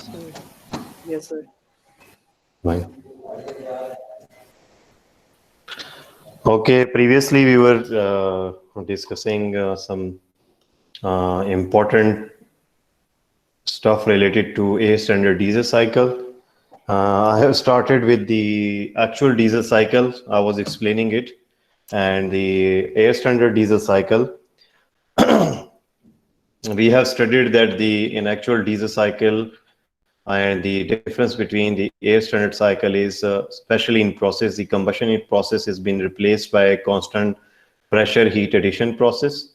So, yes, sir. Right. Okay, previously we were discussing some important stuff related to A standard diesel cycle. I have started with the actual diesel cycle. I was explaining it, and the air standard diesel cycle. We have studied that in actual diesel cycle and the difference between the air standard cycle is, especially in process, the combustion process has been replaced by a constant pressure heat addition process,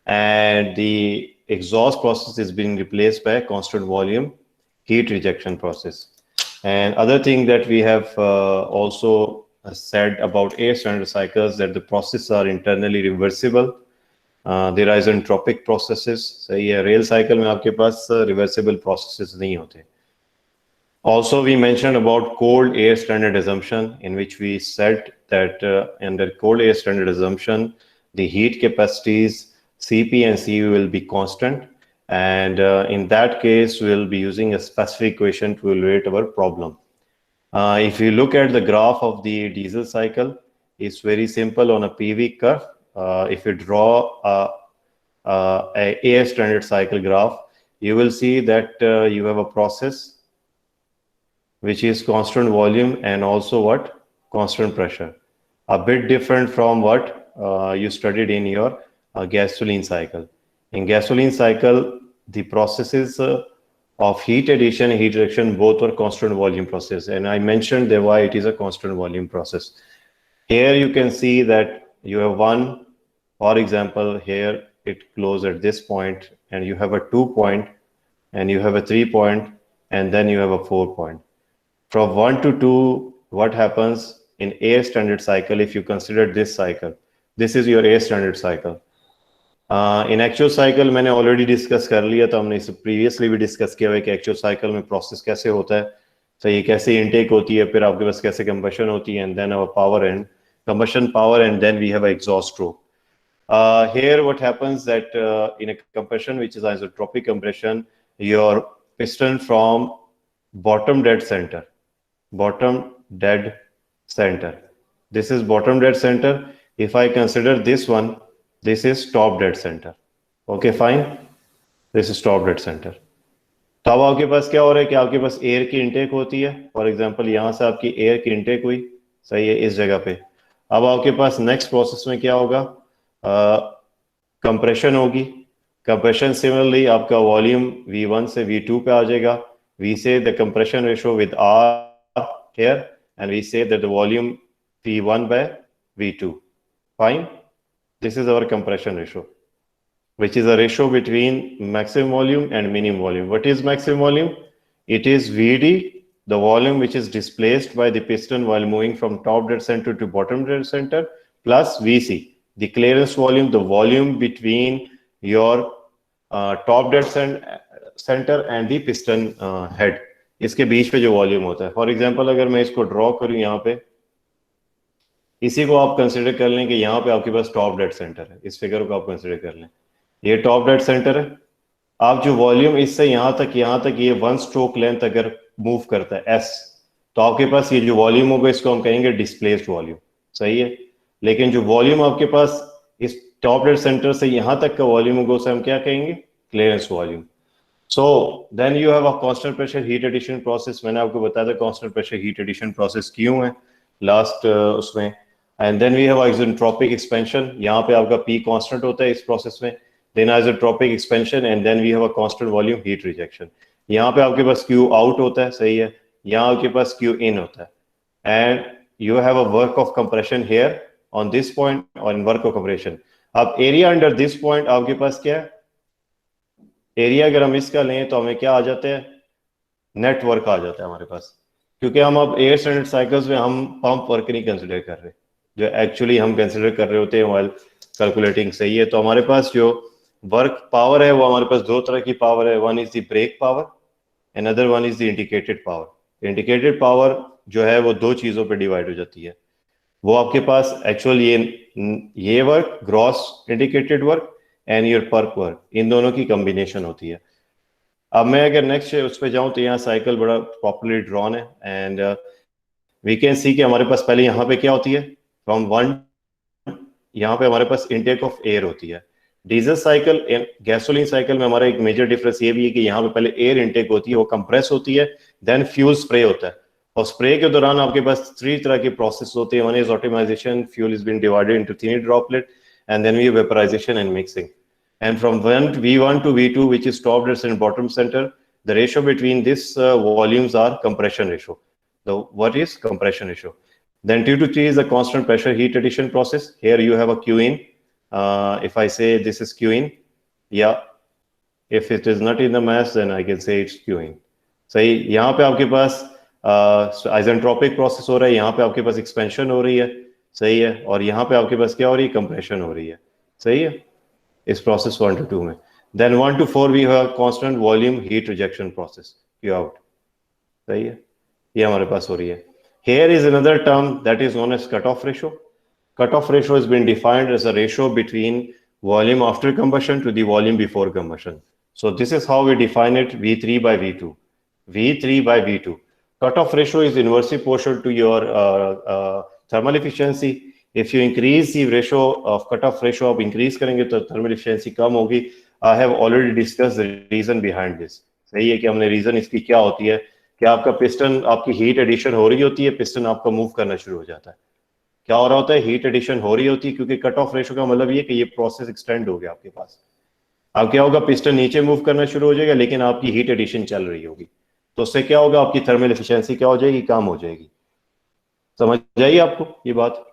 and the exhaust process is being replaced by a constant volume heat rejection process. And other thing that we have also said about air standard cycles, that the processes are internally reversible. There are isentropic processes. सही है, rail cycle में आपके पास reversible processes नहीं होते. Also, we mentioned about cold air standard assumption, in which we said that under cold air standard assumption, the heat capacities Cp and Cv will be constant. And in that case, we'll be using a specific equation to evaluate our problem. If you look at the graph of the diesel cycle, it's very simple on a PV curve. If you draw a air standard cycle graph, you will see that you have a process which is constant volume and also what? Constant pressure. A bit different from what you studied in your gasoline cycle. In gasoline cycle, the processes of heat addition and heat rejection both are constant volume process. And I mentioned that why it is a constant volume process. Here you can see that you have one, for example, here it closes at this point, and you have a 2 point, and you have a 3 point, and then you have a 4 point. From 1 to 2, what happens in air standard cycle, if you consider this cycle, this is your air standard cycle. In actual cycle मैंने already discuss कर लिया, तो हमने इसे previously भी discuss किया है कि actual cycle में process कैसे होता है, तो ये कैसे intake होती है, फिर आपके पास कैसे combustion होती है, and then our power and combustion power, and then we have an exhaust stroke. Here what happens that in a compression which is isotropic compression, your piston from bottom dead center. This is bottom dead center. If I consider this one, this is top dead center. Okay, fine. This is top dead center. तब आपके पास क्या हो रहा है कि आपके पास air की intake होती है. फॉर एग्जांपल यहाँ से आपकी एयर की इनटेक हुई, सही है, इस जगह पे. अब आपके पास नेक्स्ट प्रोसेस में क्या होगा? कंप्रेशन होगी. कंप्रेशन सिमिलरली आपका वॉल्यूम V1 से V2 पे आ जाएगा. We say the compression ratio with R here, and we say that the volume V1 by V2. Fine. This is our compression ratio, which is a ratio between maximum volume and minimum volume. What is maximum volume? It is Vd, the volume which is displaced by the piston while moving from top dead center to bottom dead center, plus Vc, the clearance volume, the volume between your top dead center and the piston head. इसके बीच पे जो volume होता है. For example अगर मैं इसको draw करूं यहाँ पे, इसी को आप कंसिडर कर लें कि यहाँ पे आपके पास टॉप डेड सेंटर है. इस फिगर को आप कंसिडर कर लें, ये टॉप डेड सेंटर है. आप जो वॉल्यूम इससे यहाँ तक ये 1 स्ट्रोक लेंथ अगर मूव करता है S, तो आपके पास ये जो वॉल्यूम होगा इसको हम कहेंगे डिस्प्लेस्ड वॉल्यूम. सही है. लेकिन जो वॉल्यूम आपके पास इस टॉप डेड सेंटर से यहाँ तक का वॉल्यूम होगा उसे हम क्या कहेंगे? Clearance volume. So then you have a constant pressure heat addition process. मैंने आपको बताया था constant pressure heat addition process क्यों है last उसमें. And then we have isentropic expansion. यहाँ पे आपका P constant होता है इस process में. Then isentropic expansion, and then we have a constant volume heat rejection. यहाँ पे आपके पास Q out होता है, सही है. यहाँ आपके पास Q in होता है. And you have a work of compression here on this point, or in work of compression. अब area under this point आपके पास क्या है? एरिया अगर हम इसका लें तो हमें क्या आ जाते हैं? नेटवर्क आ जाता है हमारे पास, क्योंकि हम अब एयर स्टैंडर्ड साइकिल्स में हम पंप वर्क नहीं कंसिडर कर रहे, जो एक्चुअली हम कंसिडर कर रहे होते हैं व्हाइल कैलकुलेटिंग. सही है. तो हमारे पास जो वर्क पावर है वो हमारे पास दो तरह की पावर है. One is the brake power, and other one is the indicated power. Indicated power जो है वो दो चीजों पे डिवाइड हो जाती है. वो आपके पास एक्चुअल ये work, gross indicated work, and your perk work, इन दोनों की कॉम्बिनेशन होती है. अब मैं अगर नेक्स्ट उस पर जाऊं तो यहाँ साइकिल बड़ा प्रॉपर्ली ड्रॉन है एंड वी कैन सी कि हमारे पास पहले यहाँ पे क्या होती है, फ्रॉम वन यहाँ पे हमारे पास इनटेक ऑफ एयर होती है। डीजल साइकिल गैसोलीन साइकिल में हमारा एक मेजर डिफरेंस ये भी है कि यहाँ पे पहले एयर इनटेक होती है, वो कंप्रेस होती है, देन फ्यूल स्प्रे होता है, और स्प्रे के दौरान आपके पास 3 तरह के प्रोसेस होते हैं। One is atomization, fuel is been divided into thin droplet, and then we vaporization and mixing. And from V1 to V2, which is top and bottom center, the ratio between these volumes are compression ratio. What is compression ratio? Then 2 to 3 is the constant pressure heat addition process. Here you have a Q in. If I say this is Q in, yeah. If it is not in the mass, then I can say it's Q in. सही, यहाँ पे आपके पास isentropic process हो रहा है, यहाँ पे आपके पास एक्सपेंशन हो रही है, सही है, और यहाँ पे आपके पास क्या हो रही है, कंप्रेशन हो रही है, सही है, इस प्रोसेस 1 to 2 में। Then 1 to 4 we have constant volume heat rejection process, Q out, सही है, ये हमारे पास हो रही है। Here is another term that is known as cutoff ratio. Cutoff ratio has been defined as a ratio between volume after combustion to the volume before combustion. So this is how we define it, V3 by V2. V3 by V2. Cutoff ratio is inversely proportional to your thermal efficiency. If you increase the ratio of cutoff ratio, आप increase करेंगे तो thermal efficiency कम होगी. I have already discussed the reason behind this. सही है कि हमने reason इसकी क्या होती है कि आपका पिस्टन, आपकी हीट एडिशन हो रही होती है, पिस्टन आपका मूव करना शुरू हो जाता है। क्या हो रहा होता है, हीट एडिशन हो रही होती है, क्योंकि कट ऑफ रेशो का मतलब ये कि ये प्रोसेस एक्सटेंड हो गया आपके पास। अब क्या होगा, पिस्टन नीचे मूव करना शुरू हो जाएगा, लेकिन आपकी हीट एडिशन चल रही होगी, तो उससे क्या होगा, आपकी थर्मल एफिशिएंसी क्या हो जाएगी, कम हो जाएगी। समझ जाइए आपको ये बात?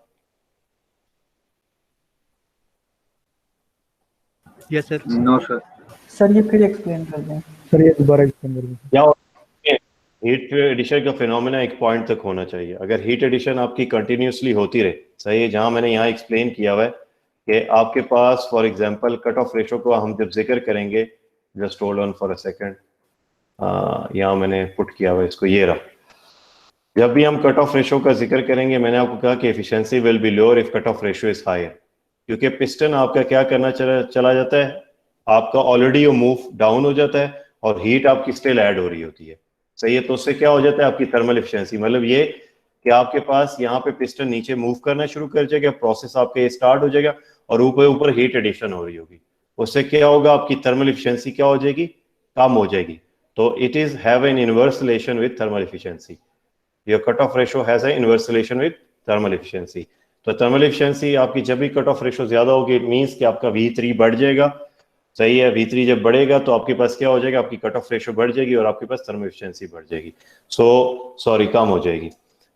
Yes sir. No sir. Sir ये फिर एक्सप्लेन कर दें। सर ये दोबारा एक्सप्लेन कर दें। क्या हीट एडिशन का फिनोमेना एक पॉइंट तक होना चाहिए। अगर हीट एडिशन आपकी कंटिन्यूसली होती रहे, सही है, जहां मैंने यहाँ एक्सप्लेन किया हुआ है कि आपके पास for example cut off ratio को हम जब जिक्र करेंगे, just hold on for a second, यहाँ मैंने पुट किया हुआ है इसको, ये रहा। जब भी हम कट ऑफ रेशो का जिक्र करेंगे, मैंने आपको कहा कि efficiency will be lower if cut off ratio is higher, क्योंकि पिस्टन आपका क्या करना चला जाता है, आपका ऑलरेडी वो मूव डाउन हो जाता है और हीट आपकी स्टिल ऐड हो रही होती है, सही है। तो उससे क्या हो जाता है, आपकी थर्मल एफिशिएंसी, मतलब ये कि आपके पास यहाँ पे पिस्टन नीचे मूव करना शुरू कर जाएगा, प्रोसेस आपका ये स्टार्ट हो जाएगा और ऊपर ऊपर हीट एडिशन हो रही होगी, उससे क्या होगा, आपकी थर्मल एफिशिएंसी क्या हो जाएगी, कम हो जाएगी। तो it is have an inverse relation with thermal efficiency, your cut off ratio has an inverse relation with thermal efficiency. तो थर्मल एफिशिएंसी आपकी जब भी कट ऑफ रेशो ज्यादा होगी, इट मींस कि आपका V3 बढ़ जाएगा, सही है। V3 जब बढ़ेगा तो आपके पास क्या हो जाएगा, आपकी कट ऑफ रेशो बढ़ जाएगी और आपके पास थर्मल एफिशिएंसी बढ़ जाएगी, सॉरी कम हो जाएगी।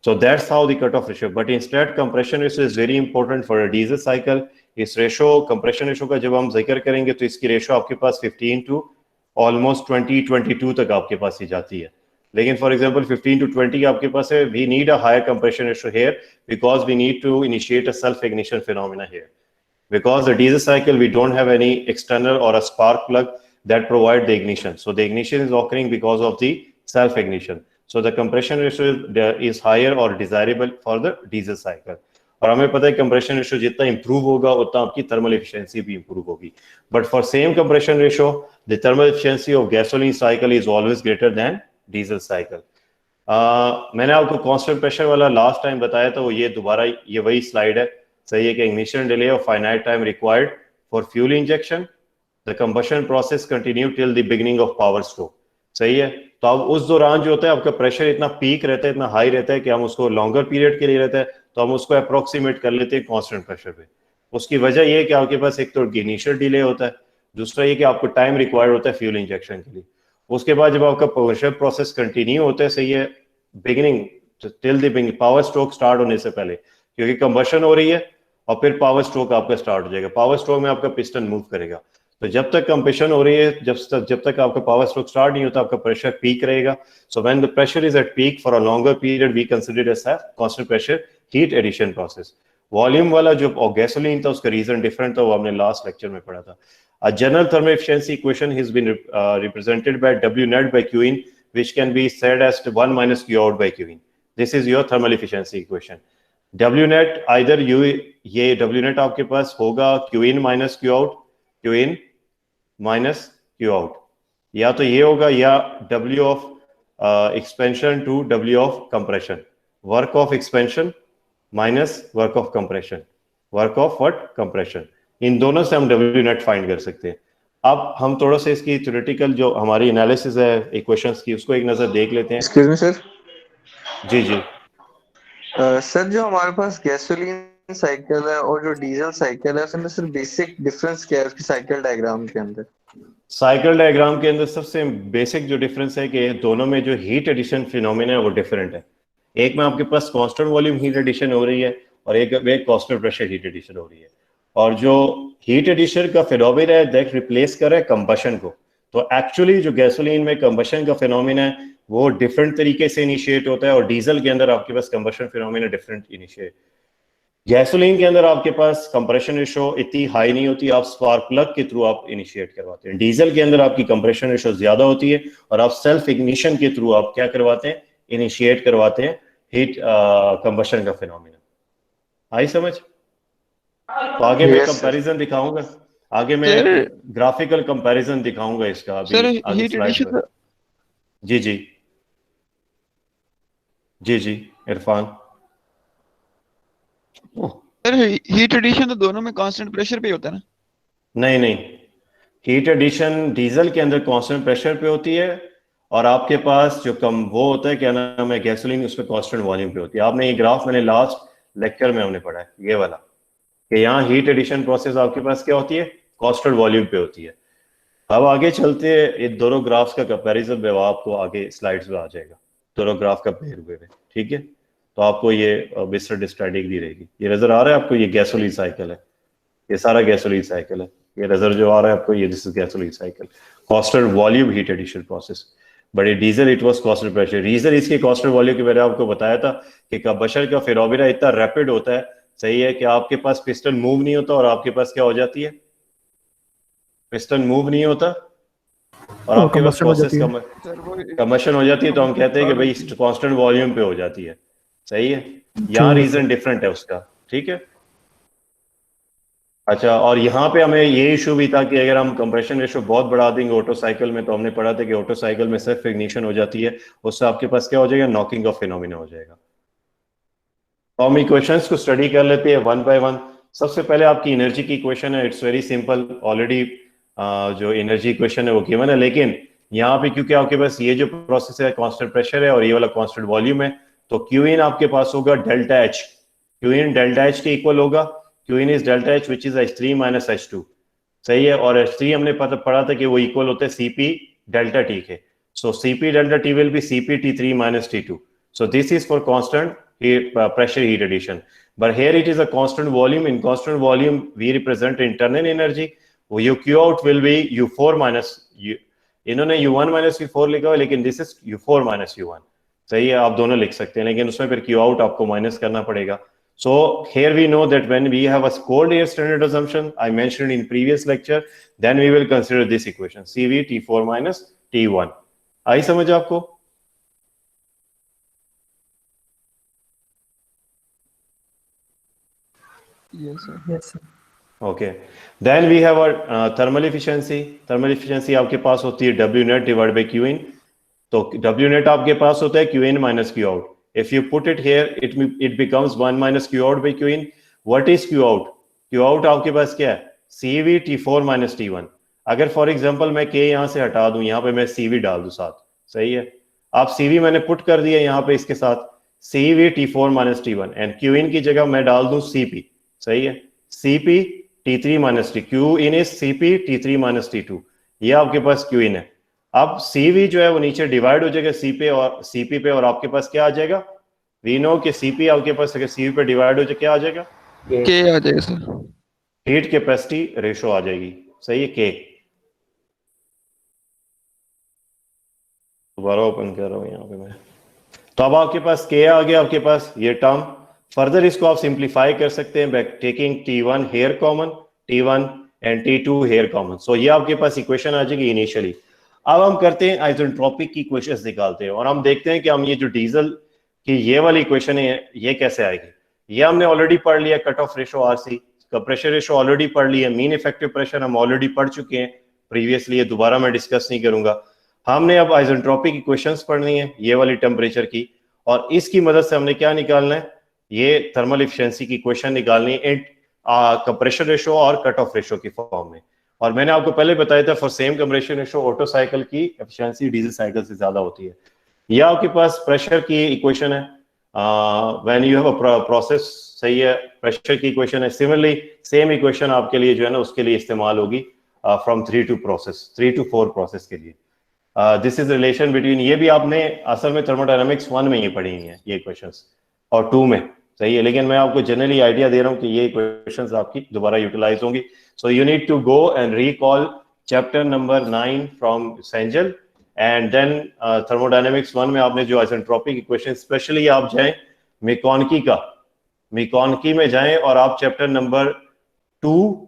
So that's how the cutoff ratio. But instead, compression ratio is very important for a diesel cycle. इस रेशो, compression ratio का जब हम जिक्र करेंगे तो इसकी रेशो आपके पास 15 to almost 20-22 तक आपके पास ही जाती है। लेकिन for example 15 to 20 आपके पास है, we need a higher compression ratio here because we need to initiate a self-ignition phenomena here. Because the diesel cycle, we don't have any external or a spark plug that provide the ignition. So the ignition is occurring because of the self-ignition. So the compression ratio is higher or desirable for the diesel cycle. और हमें पता है compression ratio जितना improve होगा उतना आपकी thermal efficiency भी improve होगी. But for same compression ratio, the thermal efficiency of gasoline cycle is always greater than diesel cycle. मैंने आपको constant pressure वाला last time बताया था, वो ये दोबारा ये वही slide है, सही है कि ignition delay of finite time required for fuel injection, the combustion process continue till the beginning of power stroke, सही है। तो अब उस दौरान जो होता है आपका प्रेशर इतना पीक रहता है, इतना हाई रहता है कि हम उसको लॉन्गर पीरियड के लिए रहता है, तो हम उसको अप्रोक्सीमेट कर लेते हैं कांस्टेंट प्रेशर पे। उसकी वजह ये है कि आपके पास एक तो इनिशियल डिले होता है, दूसरा ये कि आपको टाइम रिक्वायर्ड होता है फ्यूल इंजेक्शन के लिए। उसके बाद जब आपका कमर्शियल प्रोसेस कंटिन्यू होता है, सही है, beginning till the beginning, power stroke start होने से पहले, क्योंकि कंबशन हो रही है और फिर पावर स्ट्रोक आपका स्टार्ट हो जाएगा। पावर स्ट्रोक में आपका पिस्टन मूव करेगा, तो जब तक कंप्रेशन हो रही है, जब तक आपका पावर स्ट्रोक स्टार्ट नहीं होता, आपका प्रेशर पीक रहेगा। So when the pressure is at peak for a longer period, we consider as constant pressure heat addition process. Volume वाला जो गैसोलीन था उसका रीजन डिफरेंट था, वो हमने लास्ट लेक्चर में पढ़ा था। A general thermal efficiency equation has been represented by W net by Q in, which can be said as 1 minus Q out by Q in. This is your thermal efficiency equation. W net either ये W net आपके पास होगा Q in minus Q out, Q in minus Q out, या तो ये होगा या W of expansion to W of compression, work of expansion minus work of compression, work of what compression, इन दोनों से हम W नेट फाइंड कर सकते हैं। अब हम थोड़ा सा इसकी थ्योरेटिकल जो हमारी एनालिसिस है इक्वेशंस की उसको एक नजर देख लेते हैं। Excuse me sir. जी जी सर जो हमारे पास गैसोलीन साइकिल है और जो डीजल साइकिल है उसमें सर बेसिक डिफरेंस क्या है उसकी साइकिल डायग्राम के अंदर? साइकिल डायग्राम के अंदर सबसे बेसिक जो डिफरेंस है कि दोनों में जो हीट एडिशन फिनोमेना है वो डिफरेंट है। एक में आपके पास कांस्टेंट वॉल्यूम हीट एडिशन हो रही है और एक में कांस्टेंट प्रेशर हीट एडिशन हो रही है, और जो हीट एडिशन का फिनोमेना है दैट रिप्लेस कर रहा है कंबशन को। तो एक्चुअली जो गैसोलीन में कंबशन का फिनोमेना है वो डिफरेंट तरीके से इनिशिएट होता है और डीजल के अंदर आपके पास combustion phenomena different initiate. Gasoline के अंदर आपके पास कंप्रेशन रेशो इतनी हाई नहीं होती, आप स्पार्क प्लग के थ्रू आप इनिशिएट करवाते हैं। डीजल के अंदर आपकी कंप्रेशन रेशो ज्यादा होती है और आप सेल्फ इग्निशन के थ्रू आप क्या करवाते हैं, इनिशिएट करवाते हैं हीट कंबशन का फिनोमेना। आई समझ? तो आगे मैं कंपैरिजन दिखाऊंगा, आगे मैं ग्राफिकल कंपैरिजन दिखाऊंगा इसका अभी आगे स्लाइड पर। जी जी जी जी इरफान। सर हीट एडिशन तो दोनों में कांस्टेंट प्रेशर पे होता है ना? नहीं नहीं, हीट एडिशन डीजल के अंदर कांस्टेंट प्रेशर पे होती है और आपके पास जो कम वो होता है क्या नाम है गैसोलीन, उसमें कांस्टेंट वॉल्यूम पे होती है। आपने ये ग्राफ मैंने लास्ट लेक्चर में हमने पढ़ा है ये वाला कि यहाँ हीट एडिशन प्रोसेस आपके पास क्या होती है, कांस्टेंट वॉल्यूम पे होती है। अब आगे चलते ये दोनों ग्राफ्स का कंपैरिजन में आपको आगे स्लाइड्स में आ जाएगा, दोनों ग्राफ कंपेयर हुए हैं, ठीक है। तो आपको ये बिस्टर स्टैटिक दी रहेगी। ये नजर आ रहा है आपको, ये गैसोलीन साइकिल है, ये सारा गैसोलीन साइकिल है, ये नजर जो आ रहा है आपको ये this is gasoline cycle, constant volume heat addition process. But diesel it was constant pressure. Reason इसके कांस्टेंट वॉल्यूम के मैंने आपको बताया था कि कंबशन का फिनोमेना इतना रैपिड होता है, सही है, कि आपके पास पिस्टन मूव नहीं होता और आपके पास क्या हो जाती है, पिस्टन मूव नहीं होता और आपके पास प्रोसेस कंबशन हो जाती है। तो हम कहते हैं कि भाई कांस्टेंट वॉल्यूम पे हो जाती है, सही है। यहाँ रीजन डिफरेंट है उसका, ठीक है। अच्छा, और यहाँ पे हमें ये इशू भी था कि अगर हम कंप्रेशन रेशो बहुत बढ़ा देंगे ऑटो साइकिल में, तो हमने पढ़ा था कि ऑटो साइकिल में सेल्फ इग्निशन हो जाती है, उससे आपके पास क्या हो जाएगा, नॉकिंग ऑफ फिनोमेना हो जाएगा। तो हम इक्वेशंस को स्टडी कर लेते हैं वन बाय वन। सबसे पहले आपकी एनर्जी की इक्वेशन है, इट्स वेरी सिंपल, ऑलरेडी जो एनर्जी इक्वेशन है वो गिवन है, लेकिन यहाँ पे क्योंकि आपके पास ये जो प्रोसेस है कांस्टेंट प्रेशर है और ये वाला कांस्टेंट वॉल्यूम है, तो क्यू इन आपके पास होगा delta H, Q in delta H के इक्वल होगा। Q in is delta H which is H3 minus H2, सही है। और H3 हमने पढ़ा था कि वो इक्वल होता है CP डेल्टा T के। सो CP delta T will be CP T3 minus T2। So this is for constant pressure heat addition, but here it is a constant volume. In constant volume we represent internal energy, your Q out will be U4 minus U, इन्होंने U1 minus U4 लिखा है, लेकिन this is U4 minus U1, सही है, आप दोनों लिख सकते हैं, लेकिन उसमें फिर Q out आपको माइनस करना पड़ेगा। So here we know that when we have a cold air standard assumption, I mentioned in previous lecture, then we will consider this equation CV T4 minus T1। आई समझ आपको? Yes sir. Yes, sir. Okay, then we have our thermal efficiency। thermal efficiency आपके पास होती है W net divided by Q in। तो W net आपके पास होता है Q in minus Q out। If you put it here, it becomes 1 minus Q out by Q in। What is Q out? Q out आपके पास क्या है, CV T4 minus T1। अगर for example मैं K यहाँ से हटा दूं, यहाँ पे मैं CV डाल दूं साथ, सही है। आप CV मैंने पुट कर दिया यहाँ पे इसके साथ CV T4 minus T1 and Q in की जगह मैं डाल दूं CP, सही है, CP T3 minus T। Q in is CP T3 minus T2, ये आपके पास Q in है। अब CV जो है वो नीचे डिवाइड हो जाएगा CP पे और आपके पास क्या आ जाएगा, वी नो कि CP आपके पास अगर CV पे डिवाइड हो जाए क्या आ जाएगा, K आ जाएगा सर, हीट कैपेसिटी रेशो आ जाएगी, सही है, K। दोबारा ओपन कर रहा हूँ यहाँ पे मैं। तो अब आपके पास K आ गया, आपके पास ये टर्म। फर्दर इसको आप सिंप्लीफाई कर सकते हैं by taking T1 here common, T1 and T2 here common. So ये आपके पास इक्वेशन आ जाएगी इनिशियली। अब हम करते हैं आइसोट्रोपिक की इक्वेशंस निकालते हैं और हम देखते हैं कि हम ये जो डीजल की ये वाली इक्वेशन है ये कैसे आएगी। ये हमने ऑलरेडी पढ़ लिया, cut off ratio RC, compressor ratio already पढ़ लिया, मीन इफेक्टिव प्रेशर हम ऑलरेडी पढ़ चुके हैं, प्रीवियसली, ये दोबारा मैं डिस्कस नहीं करूंगा। हमने अब आइसेंट्रोपिक इक्वेशंस पढ़नी है, ये वाली टेम्परेचर की, और इसकी मदद से हमने क्या निकालना है, ये थर्मल इफिशिएंसी की इक्वेशन निकालनी है कंप्रेशन रेशो और कट ऑफ रेशो की फॉर्म में। और मैंने आपको पहले बताया था for same compression ratio auto cycle की एफिशिएंसी डीजल साइकिल से ज्यादा होती है। यह आपके पास प्रेशर की इक्वेशन है, when you have a process, सही है, प्रेशर की इक्वेशन है। सिमिलरली सेम इक्वेशन आपके लिए जो है ना उसके लिए इस्तेमाल होगी फ्रॉम 3 to 4 प्रोसेस के लिए। दिस इज रिलेशन बिटवीन, ये भी आपने असल में थर्मोडायनामिक्स 1 में ये पढ़ी हैं ये क्वेश्चंस, और 2 में, सही है, लेकिन मैं आपको जनरली आइडिया दे रहा हूँ कि ये क्वेश्चंस आपकी दोबारा यूटिलाइज होंगी। So you need to go and recall chapter number 9 from Cengel, and then thermodynamics 1 में आपने जो आइसेंट्रोपिक इक्वेशन, स्पेशली आप जाएं मिकॉनकी में जाएं और आप चैप्टर नंबर 2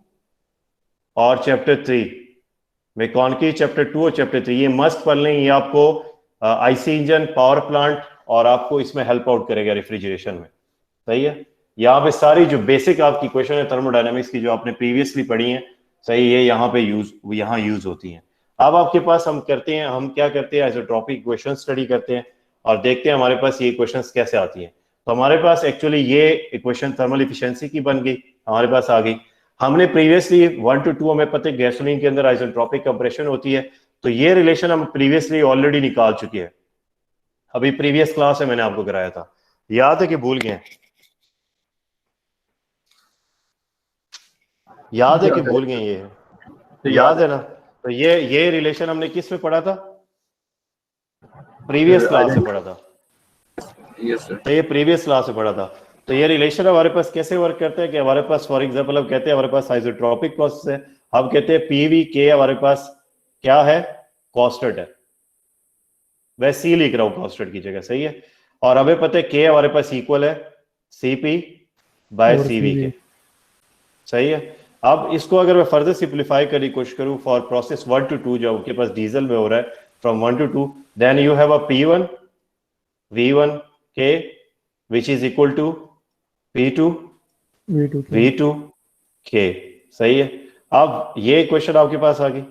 और चैप्टर 3, मिकॉनकी चैप्टर 2 और चैप्टर 3 ये मस्ट पढ़ लें। ये आपको आईसी इंजन, पावर प्लांट, और आपको इसमें हेल्प आउट करेगा रेफ्रिजरेशन में, सही है। यहाँ पे सारी जो बेसिक आपकी क्वेश्चन है थर्मोडायनामिक्स की जो आपने प्रीवियसली पढ़ी हैं, सही है, यहाँ पे यूज होती हैं। अब आपके पास हम क्या करते हैं आइसोट्रोपिक इक्वेशन स्टडी करते हैं और देखते हैं हमारे पास ये इक्वेशंस कैसे आती हैं। तो हमारे पास एक्चुअली ये इक्वेशन थर्मल इफिशिएंसी की बन गई, हमारे पास आ गई। हमने प्रीवियसली 1 to 2 हमें पता है गैसोलीन के अंदर आइसेंट्रोपिक कंप्रेशन होती है, तो ये रिलेशन हम प्रीवियसली ऑलरेडी निकाल चुके हैं, अभी प्रीवियस क्लास में मैंने आपको कराया था, याद है कि भूल गए? याद है कि भूल गए? ये याद है ना? तो ये रिलेशन हमने किस में पढ़ा था? प्रीवियस क्लास में पढ़ा था। Yes sir. तो ये प्रीवियस क्लास में पढ़ा था। तो ये रिलेशन हमारे पास कैसे वर्क करता है कि हमारे पास फॉर एग्जांपल हम कहते हैं हमारे पास आइसोट्रोपिक प्रोसेस है, हम कहते हैं पीवी के हमारे पास क्या है, कॉन्स्टेंट है, वह सी लिख रहा हूं कॉन्स्टेंट की जगह, सही है। और हमें पता है के हमारे पास इक्वल है सीपी बाय सीवी के, सही है। अब इसको अगर मैं फर्दर सिंप्लीफाई करने की कोशिश करूं फॉर प्रोसेस 1 to 2 जो आपके पास डीजल में हो रहा है from 1 to 2, then you have a P1 V1 K which is equal to P2 V2 K, सही है। अब ये क्वेश्चन आपके पास आ गई।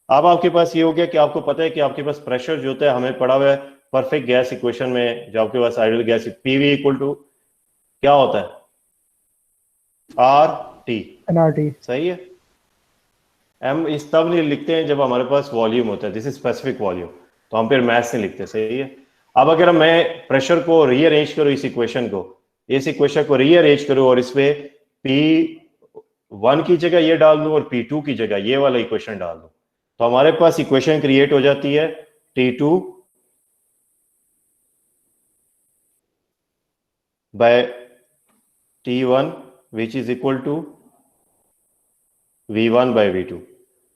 अब आपके पास ये हो गया कि आपको पता है कि आपके पास प्रेशर जो होता है हमें पड़ा हुआ है परफेक्ट गैस इक्वेशन में, जो आपके पास ideal gas PV equal to क्या होता है, RT, सही है। हम इस तब नहीं लिखते हैं जब हमारे पास वॉल्यूम होता है, दिस इज स्पेसिफिक वॉल्यूम, तो हम फिर मैथ्स नहीं लिखते, सही है। अब अगर मैं प्रेशर को रीअरेंज करूं, इस इक्वेशन को रीअरेंज करूं और इसमें P1 की जगह ये डाल दूं और P2 की जगह ये वाला इक्वेशन डाल दूं, तो हमारे पास इक्वेशन क्रिएट हो जाती है T2 by T1 which is equal to V1 by V2।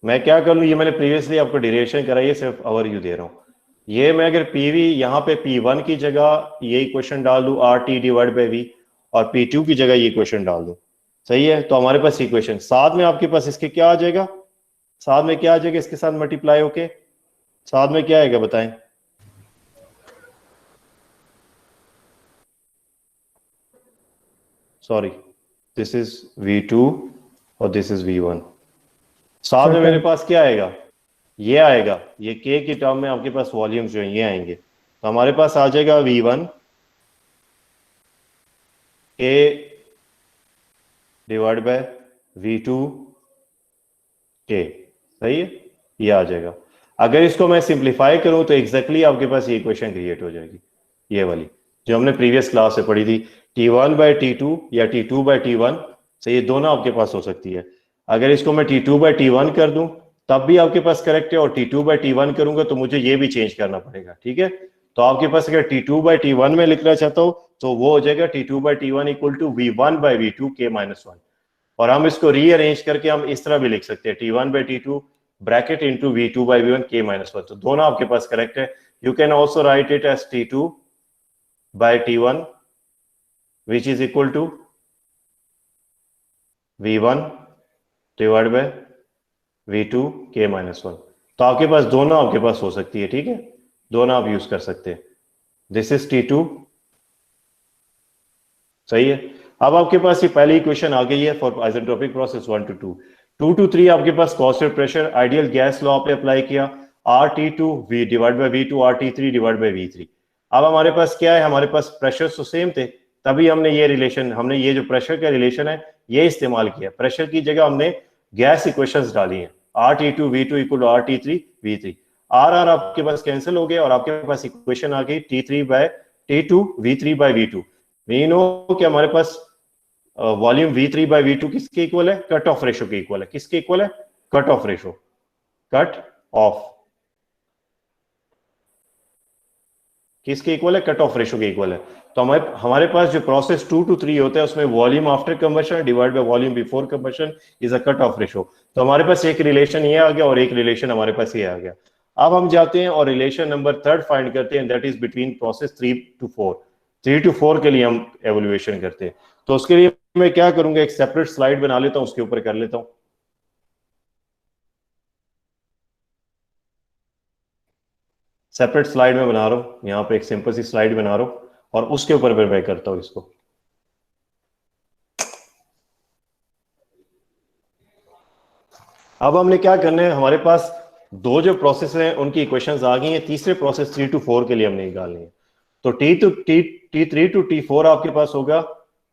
मैं क्या कर लूं, ये मैंने प्रीवियसली आपको डेरिवेशन कराई है, सिर्फ ओवरव्यू दे रहा हूं। ये मैं अगर PV यहाँ पे P1 की जगह ये इक्वेशन डाल दूं RT डिवाइड बाय V, और P2 की जगह ये इक्वेशन डाल दूं, सही है। तो हमारे पास इक्वेशन साथ में आपके पास इसके क्या आ जाएगा, साथ में क्या आ जाएगा, इसके साथ मल्टीप्लाई होके साथ में क्या आएगा बताएं? सॉरी, दिस इज V2 और दिस इज V1, साथ में मेरे पास क्या आएगा, ये आएगा, ये K की टर्म में आपके पास वॉल्यूम्स जो हैं ये आएंगे, तो हमारे पास आ जाएगा V1 K divide by V2 K, सही है, ये आ जाएगा। अगर इसको मैं सिंप्लीफाई करूं तो एग्जैक्टली आपके पास ये इक्वेशन क्रिएट हो जाएगी, ये वाली जो हमने प्रीवियस क्लास से पढ़ी थी, T1 बाय T2 या T2 बाय T1, तो ये दोनों आपके पास हो सकती है। अगर इसको मैं T2 बाय T1 कर दूं तब भी आपके पास करेक्ट है, और T2 बाय T1 करूंगा तो मुझे ये भी चेंज करना पड़ेगा, ठीक है। तो आपके पास अगर T2 बाय T1 में लिखना चाहता हूं तो वो हो जाएगा T2 by T1 equal to V1 by V2 K minus 1, और हम इसको रीअरेंज करके हम इस तरह भी लिख सकते हैं T1 by T2 bracket into V2 by V1 K minus 1, तो दोनों आपके पास करेक्ट है। You can also write it as T2 by T1 which is equal to V1 divide by V2 K minus 1, तो आपके पास दोनों आपके पास हो सकती है, ठीक है, दोनों आप यूज कर सकते हैं। दिस इज T2, सही है। अब आपके पास ये पहली इक्वेशन आ गई है for isentropic process 1 to 2। 2 to 3 आपके पास constant pressure, ideal gas law पे अप्लाई किया, RT2 V divide by V2 RT3 divide by V3। अब हमारे पास क्या है, हमारे पास प्रेशर तो सेम थे, तभी हमने ये रिलेशन, हमने ये जो प्रेशर का रिलेशन है ये इस्तेमाल किया। प्रेशर की जगह हमने गैस इक्वेशंस डाली हैं, RT2 V2 equal to RT3 V3। R आपके पास कैंसिल हो गया और आपके पास इक्वेशन आ गई T3 bye T2 V3 bye V2। We know कि हमारे पास वॉल्यूम V3 बाय V2 किसके इक्वल है, कट ऑफ रेशो के इक्वल है। किसके इक्वल है, cut off ratio, cut off किसके इक्वल है, कट ऑफ रेशो के इक्वल है। तो हमारे पास जो प्रोसेस 2 to 3 होता है उसमें volume after combustion divide by volume before combustion is a cut off ratio. तो हमारे पास एक रिलेशन ये आ गया और एक रिलेशन हमारे पास ये आ गया। अब हम जाते हैं और रिलेशन नंबर 3 फाइंड करते हैं, that is between process 3 to 4। 3 to 4 के लिए हम एवल्यूएशन करते हैं। तो उसके लिए मैं क्या करूंगा, एक सेपरेट स्लाइड बना लेता हूं, उसके ऊपर कर लेता हूं। सेपरेट स्लाइड में बना रहा हूं, यहां पे एक सिंपल सी स्लाइड बना रहा हूं और उसके ऊपर मैं करता हूं इसको। अब हमने क्या करना है, हमारे पास दो जो प्रोसेस हैं उनकी इक्वेशंस आ गई हैं, तीसरे प्रोसेस 3 to 4 के लिए हमने निकालनी है। तो T3 to T4 आपके पास होगा,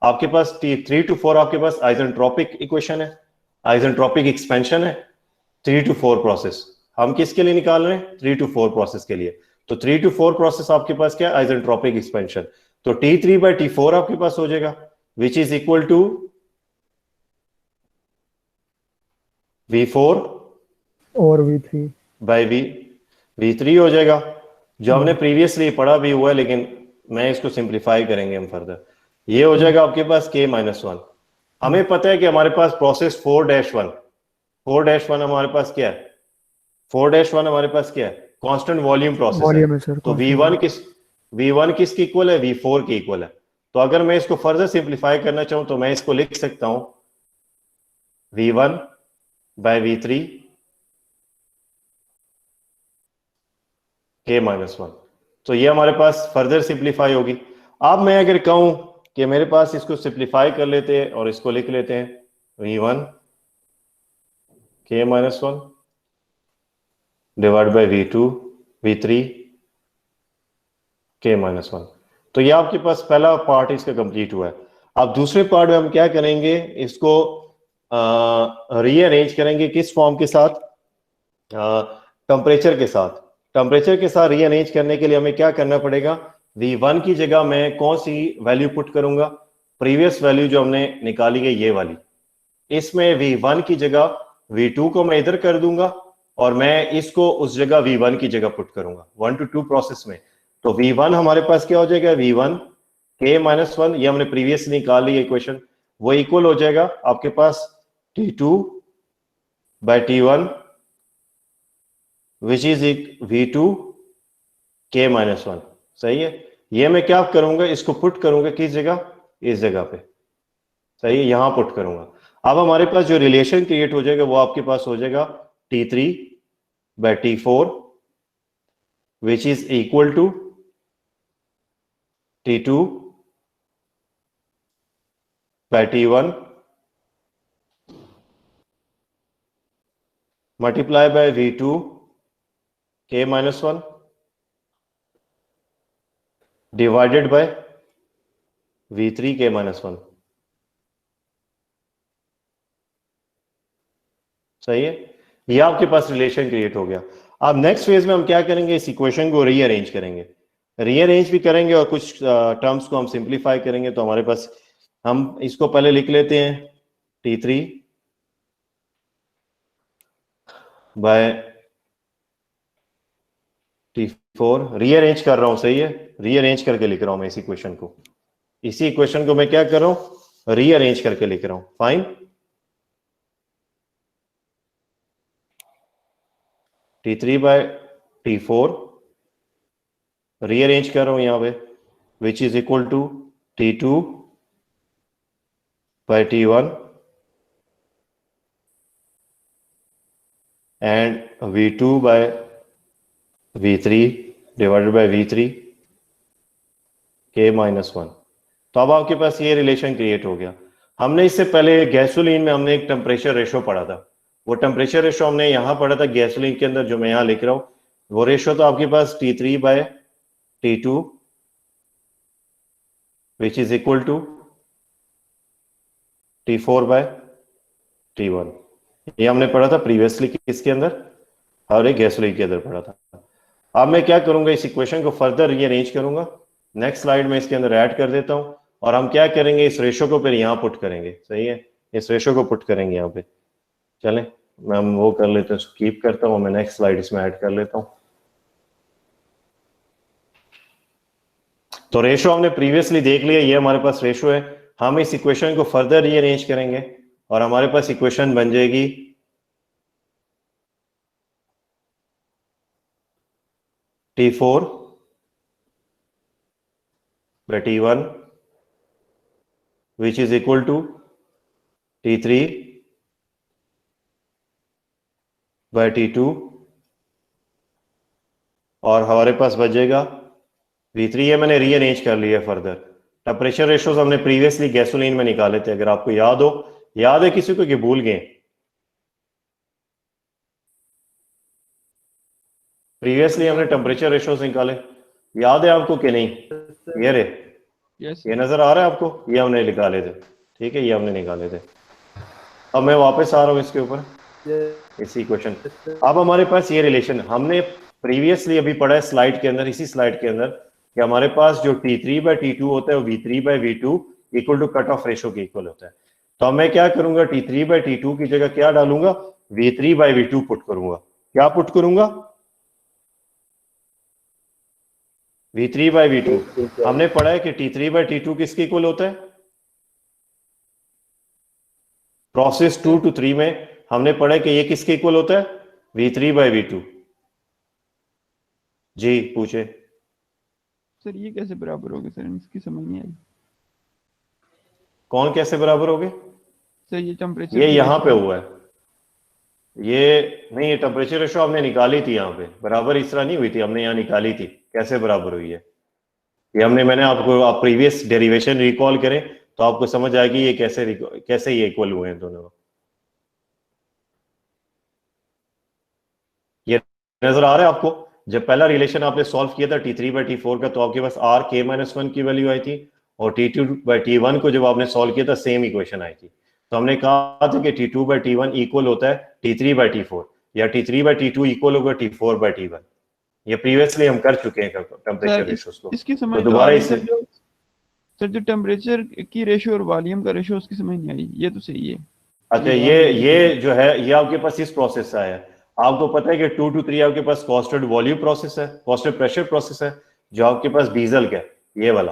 आपके पास T3 to 4 आपके पास आइसेंट्रोपिक इक्वेशन है, आइसेंट्रोपिक एक्सपेंशन है। 3 to 4 प्रोसेस हम किसके लिए निकाल रहे हैं, 3 to 4 प्रोसेस के लिए। तो 3 to 4 प्रोसेस आपके पास क्या है, आइसेंट्रोपिक एक्सपेंशन। तो T3 by T4 आपके पास हो जाएगा विच इज इक्वल टू V4 और V3 बाय V3 हो जाएगा। जो हमने प्रीवियसली पढ़ा भी हुआ है, लेकिन मैं इसको सिंप्लीफाई करेंगे हम फर्दर। ये हो जाएगा आपके पास K-1। हमें पता है कि हमारे पास प्रोसेस 4-1 हमारे पास क्या है, 4-1 हमारे पास क्या है, कांस्टेंट वॉल्यूम प्रोसेस है। तो V1 किसके इक्वल है, V4 के इक्वल है। तो अगर मैं इसको फर्दर सिंप्लीफाई करना चाहूं तो मैं इसको लिख सकता हूं V1 बाय V3 K-1। तो ये हमारे पास फर्दर सिंप्लीफाई होगी। अब मैं अगर कहूं कि मेरे पास इसको सिंप्लीफाई कर लेते हैं और इसको लिख लेते हैं V1 K-1 divide by V3 K-1। तो ये आपके पास पहला पार्ट इसका कंप्लीट हुआ है। अब दूसरे पार्ट में हम क्या करेंगे, इसको रीअरेंज करेंगे किस फॉर्म के साथ, टेम्परेचर के साथ। टेम्परेचर के साथ रीअरेंज करने के लिए हमें क्या करना पड़ेगा, V1 की जगह मैं कौन सी वैल्यू पुट करूंगा, प्रीवियस वैल्यू जो हमने निकाली है ये वाली। इसमें V1 की जगह V2 को मैं इधर कर दूंगा और मैं इसको उस जगह V1 की जगह पुट करूंगा 1 to 2 प्रोसेस में। तो V1 हमारे पास क्या हो जाएगा, V1 K-1, ये हमने प्रीवियस निकाल ली इक्वेशन, वो इक्वल हो जाएगा आपके पास T2 by T1 which is V2 K-1। सही है। ये मैं क्या करूंगा, इसको पुट करूंगा किस जगह, इस जगह पे। सही है, यहां पुट करूंगा। अब हमारे पास जो रिलेशन क्रिएट हो जाएगा वो आपके पास हो जाएगा T3 by T4 which is equal to T2 by T1 multiply by V2 K-1 divided by V3 K-1। सही है, ये आपके पास रिलेशन क्रिएट हो गया। अब नेक्स्ट फेज में हम क्या करेंगे, इस इक्वेशन को रीअरेंज करेंगे। रीअरेंज भी करेंगे और कुछ टर्म्स को हम सिंप्लीफाई करेंगे। तो हमारे पास, हम इसको पहले लिख लेते हैं T3 बाय T4। रीअरेंज कर रहा हूं, सही है, रीअरेंज करके लिख रहा हूं मैं इस इक्वेशन को। इसी इक्वेशन को मैं क्या कर रहा हूं, रीअरेंज करके लिख रहा हूं। Fine, T3 bye T4 rearrange कर रहा हूं यहां पे, which is equal to T2 by T1 and V2 by V3 divided by V3 K-1। तो अब आपके पास ये रिलेशन क्रिएट हो गया। हमने इससे पहले गैसोलीन में हमने एक टेम्परेचर रेशो पढ़ा था, वो टेम्परेचर रेशो हमने यहाँ पढ़ा था गैसोलीन के अंदर, जो मैं यहाँ लिख रहा हूँ, वो रेशो तो आपके पास T3/T2 which is equal to T4/T1। ये हमने पढ़ा था प्रीवियसली किसके अंदर, और एक गैसोलीन के अंदर पढ़ा था। अब मैं क्या करूंगा, इस इक्वेशन को फर्दर रीअरेंज करूंगा, नेक्स्ट स्लाइड में इसके अंदर ऐड कर देता हूं, और हम क्या करेंगे, इस रेशो को फिर यहाँ पुट करेंगे। सही है, इस रेशो को पुट करेंगे यहाँ पे। चलें मैं वो कर लेता हूँ, कीप करता हूँ, मैं नेक्स्ट स्लाइड इसमें ऐड कर लेता हूँ। तो रेशो हमने प्रीवियसली देख लिया, ये हमारे पास रेशो है। हम इस इक्वेशन को फर्दर रीअरेंज करेंगे और हमारे पास इक्वेशन बन जाएगी T4/T1 which is equal to T3/T2, और हमारे पास बचेगा V3। ये मैंने रीअरेंज कर लिया फर्दर। टेम्परेचर रेशोज हमने प्रीवियसली गैसोलीन में निकाले थे, अगर आपको याद हो, याद है किसी को कि भूल गए? प्रीवियसली हमने टेम्परेचर रेशोज निकाले, याद है आपको कि नहीं? ये रे, यस ये नजर आ रहा है आपको? ये हमने निकाले थे, ठीक है, ये हमने निकाले थे। अब मैं वापस आ रहा हूं इसके ऊपर, इसी क्वेश्चन। अब हमारे पास ये रिलेशन हमने प्रीवियसली अभी पढ़ा है स्लाइड के अंदर, इसी स्लाइड के अंदर, कि हमारे पास जो T3/T2 होता है वो V3/V2 equal to cut off ratio के इक्वल होता है। तो अब मैं क्या करूंगा, T3/T2 की जगह क्या डालूंगा, V3/V2 पुट करूंगा। क्या पुट करूंगा? V3/V2। हमने पढ़ा है कि T3/T2 किसके इक्वल होता है? प्रोसेस 2 to 3 में हमने पढ़ा है कि ये किसके इक्वल होता है? V3/V2। जी पूछे। सर ये कैसे बराबर होगा सर, इसकी समझ नहीं आई। कौन कैसे बराबर हो गए? सर ये टेम्परेचर ये यहाँ पे हुआ है, ये नहीं, ये टेम्परेचर रेशो हमने निकाली थी यहाँ पे, बराबर इस तरह नहीं हुई थी, हमने यहाँ निकाली थी। कैसे बराबर हुई है ये मैंने आपको, आप प्रीवियस डेरिवेशन रिकॉल करें तो आपको समझ आएगी ये कैसे ये इक्वल हुए हैं दोनों। ये नजर आ रहा है आपको? जब पहला रिलेशन आपने सॉल्व किया था T3/T4 का, तो आपके पास RK-1 की वैल्यू आई थी, और T2/T1 को जब आपने सॉल्व किया था सेम इक्वेशन आई थी। तो हमने कहा था कि T2/T1 इक्वल होता है T3/T4, या T3/T2 इक्वल होगा T4/T1। ये प्रीवियसली हम कर चुके हैं टेम्परेचर रेशोस को। इसकी समझ तो दोबारा इसे, सर जो टेम्परेचर की रेशो और वॉल्यूम का रेशो उसकी समझ नहीं आई, ये तो सही है। अच्छा ये जो है ये आपके पास इस प्रोसेस से आया है। आपको पता है कि 2 to 3 आपके पास कॉन्स्टेंट वॉल्यूम प्रोसेस है, कॉन्स्टेंट प्रेशर प्रोसेस है, जो आपके पास डीजल का ये वाला,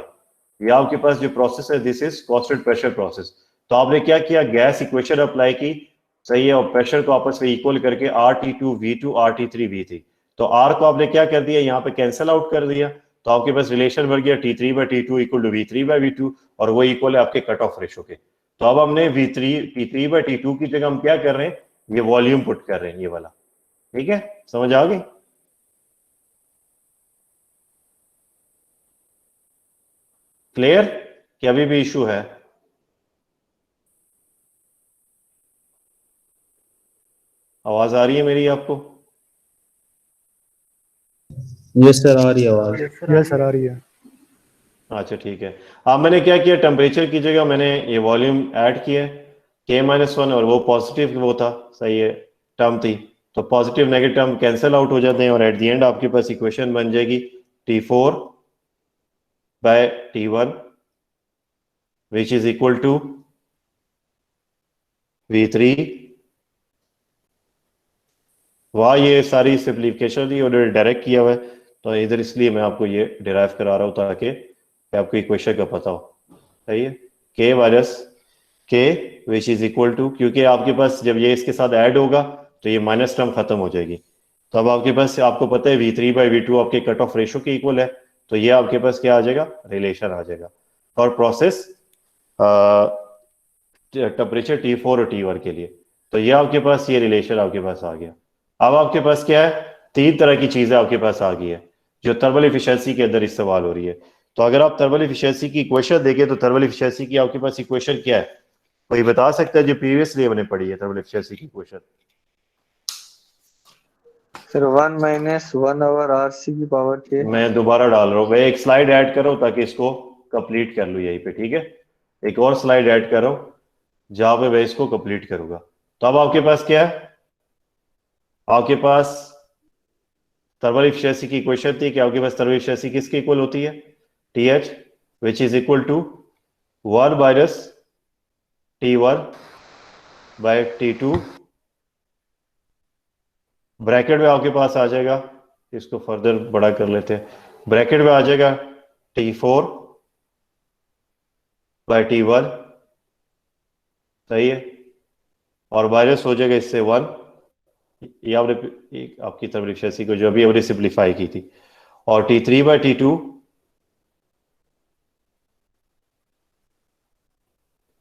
ये आपके पास जो प्रोसेस है this is constant pressure process. तो आपने क्या किया, गैस इक्वेशन अप्लाई की, सही है, और प्रेशर को आपस में इक्वल करके RT2V2 RT3V3, तो R को आपने क्या कर दिया, यहाँ पे कैंसिल आउट कर दिया, तो आपके पास रिलेशन बन गया T3/T2 इक्वल टू V3/V2, और वो इक्वल है आपके कट ऑफ रेशो के। तो अब हमने T3/T2 की जगह हम क्या कर रहे हैं, ये वॉल्यूम पुट कर रहे हैं, ये वाला। ठीक है, समझ आ गई? क्लियर कि अभी भी इशू है? आवाज आ रही है मेरी आपको? यस सर आ रही है आवाज। यस सर आ रही है। अच्छा ठीक है। अब मैंने क्या किया, टेम्परेचर की जगह मैंने ये वॉल्यूम ऐड किया, K-1, और वो पॉजिटिव वो था, सही है, टर्म थी, तो positive negative term cancel out हो जाते हैं, और एट द एंड आपके पास इक्वेशन बन जाएगी T4/T1 which is equal to V3। वहां ये सारी सिंप्लीफिकेशन थी और डायरेक्ट किया हुआ है, तो इधर इसलिए मैं आपको ये डिराइव करा रहा हूं ताकि आपको इक्वेशन का पता हो। सही है, K which is equal to, क्योंकि आपके पास जब ये इसके साथ ऐड होगा तो ये माइनस टर्म खत्म हो जाएगी। तो अब आपके पास, आपको पता है V3/V2 आपके कट ऑफ रेशो के इक्वल है, तो ये आपके पास क्या आ जाएगा, रिलेशन आ जाएगा। और प्रोसेस टेम्परेचर T4 और T1 के लिए, तो ये आपके पास ये रिलेशन आपके पास आ गया। अब आपके पास क्या है, 3 तरह की चीजें आपके पास आ गई है जो थर्मल एफिशिएंसी के अंदर इस्तेमाल हो रही है। तो अगर आप थर्मल एफिशिएंसी की इक्वेशन देखें तो थर्मल एफिशिएंसी की आपके पास इक्वेशन क्या है, कोई बता सकता है जो प्रीवियसली हमने पढ़ी है थर्मल एफिशिएंसी की equation? Sir 1 minus 1 over RC की पावर के। मैं दोबारा डाल रहा हूँ भाई, एक स्लाइड ऐड करो ताकि इसको कंप्लीट कर लूँ यहीं पे, ठीक है। एक और स्लाइड ऐड करो जहां पे मैं इसको कंप्लीट करूंगा। तो अब आपके पास क्या है, आपके पास थर्मल एफिशिएंसी की इक्वेशन थी कि आपके पास थर्मल एफिशिएंसी किसके इक्वल होती है, TH which is equal to 1 minus T1 by T2, bracket में आपके पास आ जाएगा, इसको फर्दर बड़ा कर लेते हैं, ब्रैकेट में आ जाएगा T4 बाय T1, सही है, और माइनस हो जाएगा इससे 1, ये आपने आपकी थर्मल एफिशिएंसी को जो अभी हमने सिंप्लीफाई की थी, और T3 bye T2